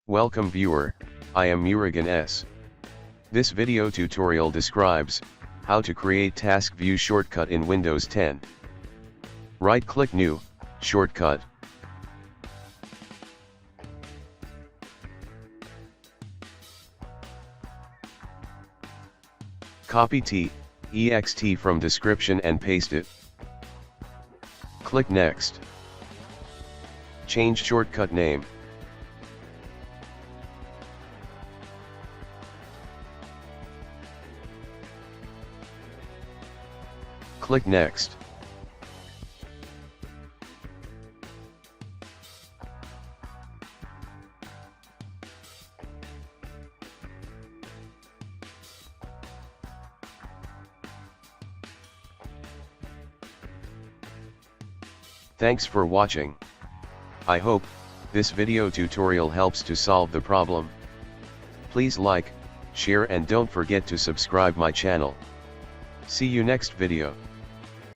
Welcome viewer, I am Murugan S. This video tutorial describes how to create task view shortcut in Windows 10. Right-click New, Shortcut. Copy .exe from description and paste it. Click Next. Change shortcut name. Click Next. Thanks for watching. I hope this video tutorial helps to solve the problem. Please like, share and don't forget to subscribe my channel. See you next video.